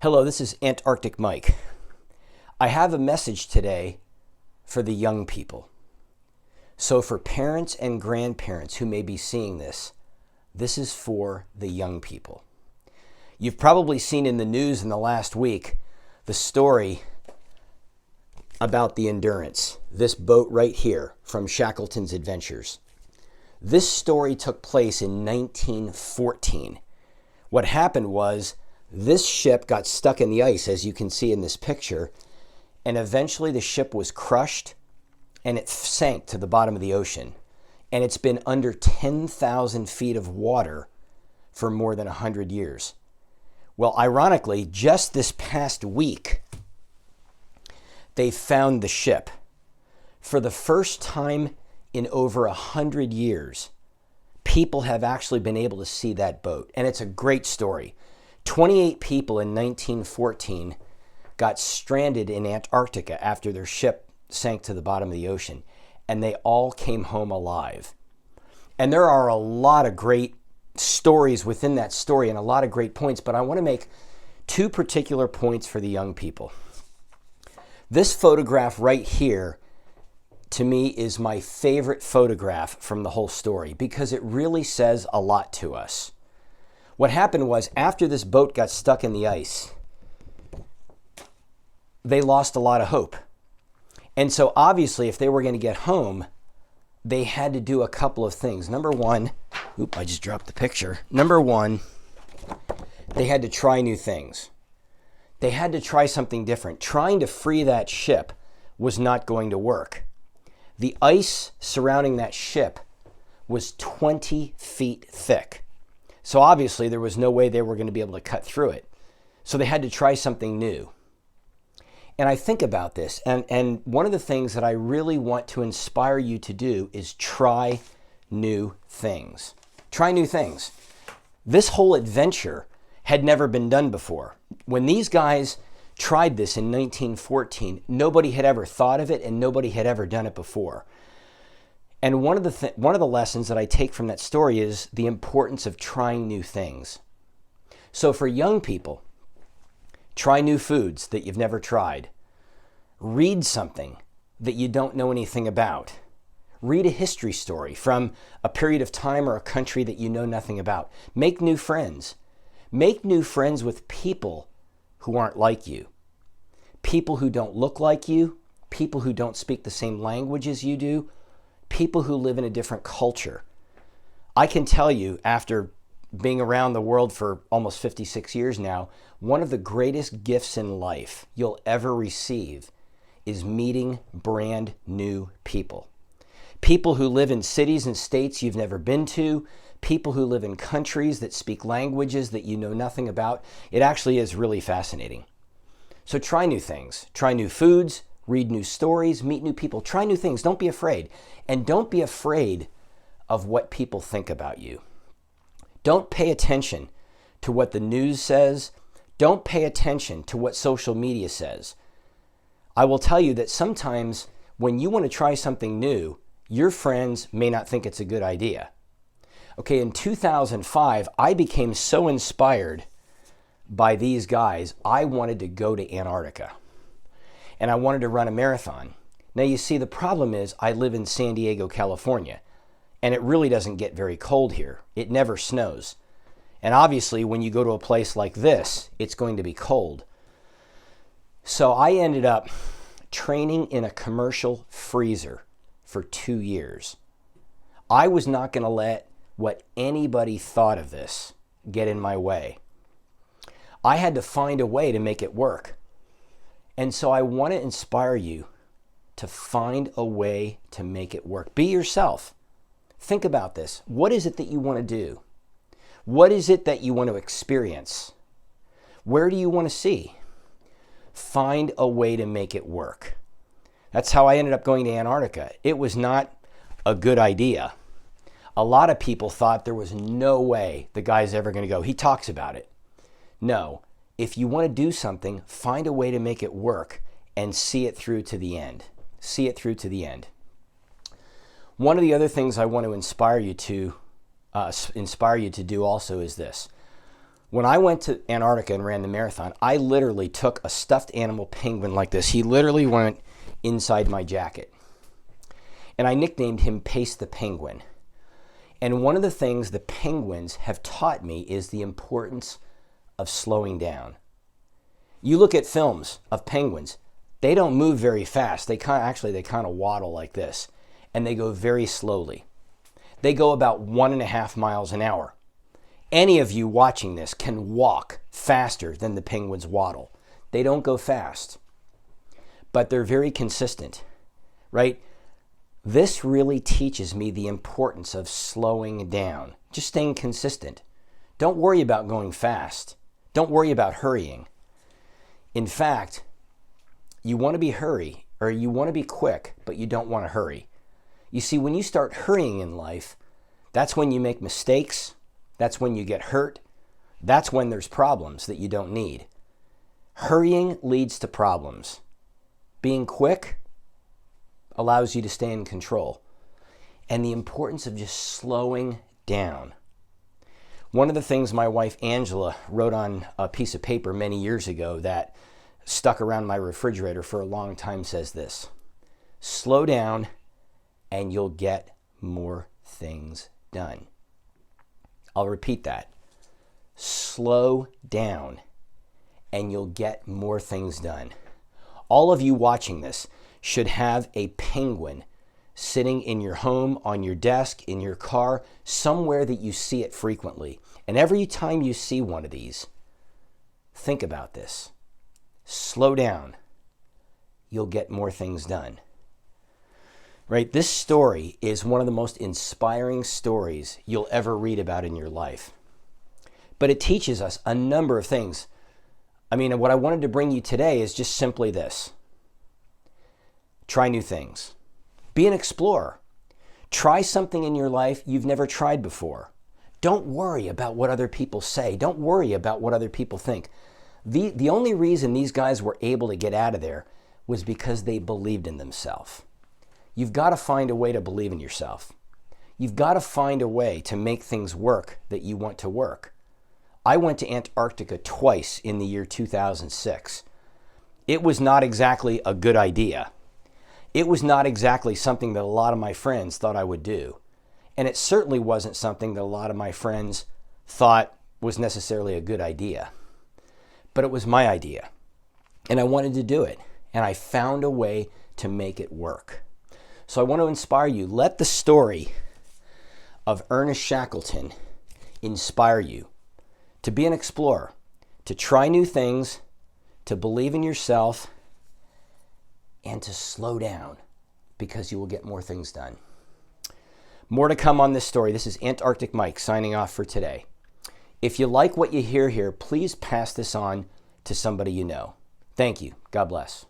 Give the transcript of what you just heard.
Hello, this is Antarctic Mike. I have a message today for the young people. So for parents and grandparents who may be seeing this, this is for the young people. You've probably seen in the news in the last week the story about the Endurance, this boat right here from Shackleton's Adventures. This story took place in 1914. What happened was this ship got stuck in the ice, as you can see in this picture, and eventually the ship was crushed and it sank to the bottom of the ocean. And it's been under 10,000 feet of water for more than 100 years. Well, ironically, just this past week, they found the ship. For the first time in over 100 years, people have actually been able to see that boat. And it's a great story. 28 people in 1914 got stranded in Antarctica after their ship sank to the bottom of the ocean, and they all came home alive. And there are a lot of great stories within that story and a lot of great points, but I want to make two particular points for the young people. This photograph right here, to me, is my favorite photograph from the whole story because it really says a lot to us. What happened was, after this boat got stuck in the ice, they lost a lot of hope. And so obviously, if they were going to get home, they had to do a couple of things. Number one, I just dropped the picture. Number one, they had to try new things. They had to try something different. Trying to free that ship was not going to work. The ice surrounding that ship was 20 feet thick. So obviously there was no way they were going to be able to cut through it. So they had to try something new. And I think about this, and one of the things that I really want to inspire you to do is try new things. Try new things. This whole adventure had never been done before. When these guys tried this in 1914, nobody had ever thought of it and nobody had ever done it before. And one of the lessons that I take from that story is the importance of trying new things. So for young people, try new foods that you've never tried. Read something that you don't know anything about. Read a history story from a period of time or a country that you know nothing about. Make new friends. Make new friends with people who aren't like you. People who don't look like you. People who don't speak the same language as you do. People who live in a different culture. I can tell you, after being around the world for almost 56 years now, one of the greatest gifts in life you'll ever receive is meeting brand new people. People who live in cities and states you've never been to, people who live in countries that speak languages that you know nothing about. It actually is really fascinating. So try new things. Try new foods, read new stories, meet new people. Try new things. Don't be afraid. And don't be afraid of what people think about you. Don't pay attention to what the news says. Don't pay attention to what social media says. I will tell you that sometimes when you want to try something new, your friends may not think it's a good idea. Okay, in 2005, I became so inspired by these guys, I wanted to go to Antarctica. And I wanted to run a marathon. Now, you see, the problem is I live in San Diego, California, and it really doesn't get very cold here. It never snows. And obviously, when you go to a place like this, it's going to be cold. So I ended up training in a commercial freezer for 2 years. I was not going to let what anybody thought of this get in my way. I had to find a way to make it work. And so I want to inspire you to find a way to make it work. Be yourself. Think about this. What is it that you want to do? What is it that you want to experience? Where do you want to see? Find a way to make it work. That's how I ended up going to Antarctica. It was not a good idea. A lot of people thought there was no way the guy's ever going to go. He talks about it. No. If you want to do something, find a way to make it work and see it through to the end. See it through to the end. One of the other things I want to inspire you to do also is this. When I went to Antarctica and ran the marathon, I literally took a stuffed animal penguin like this. He literally went inside my jacket. And I nicknamed him Pace the Penguin. And one of the things the penguins have taught me is the importance of slowing down. You look at films of penguins, they don't move very fast. They kind of waddle like this, and they go very slowly. They go about 1.5 miles an hour. Any of you watching this can walk faster than the penguins waddle. They don't go fast, but they're very consistent, right? This really teaches me the importance of slowing down, just staying consistent. Don't worry about going fast. Don't worry about hurrying. In fact, you want to be quick, but you don't want to hurry. You see, when you start hurrying in life, that's when you make mistakes. That's when you get hurt. That's when there's problems that you don't need. Hurrying leads to problems. Being quick allows you to stay in control. And the importance of just slowing down. One of the things my wife Angela wrote on a piece of paper many years ago that stuck around my refrigerator for a long time says this: slow down and you'll get more things done. I'll repeat that. Slow down and you'll get more things done. All of you watching this should have a penguin sitting in your home, on your desk, in your car, somewhere that you see it frequently. And every time you see one of these, think about this. Slow down. You'll get more things done. Right? This story is one of the most inspiring stories you'll ever read about in your life. But it teaches us a number of things. I mean, what I wanted to bring you today is just simply this. Try new things. Be an explorer. Try something in your life you've never tried before. Don't worry about what other people say. Don't worry about what other people think. The only reason these guys were able to get out of there was because they believed in themselves. You've got to find a way to believe in yourself. You've got to find a way to make things work that you want to work. I went to Antarctica twice in the year 2006. It was not exactly a good idea. It was not exactly something that a lot of my friends thought I would do. And it certainly wasn't something that a lot of my friends thought was necessarily a good idea. But it was my idea. And I wanted to do it. And I found a way to make it work. So I want to inspire you. Let the story of Ernest Shackleton inspire you to be an explorer, to try new things, to believe in yourself, and to slow down, because you will get more things done. More to come on this story. This is Antarctic Mike signing off for today. If you like what you hear here, please pass this on to somebody you know. Thank you. God bless.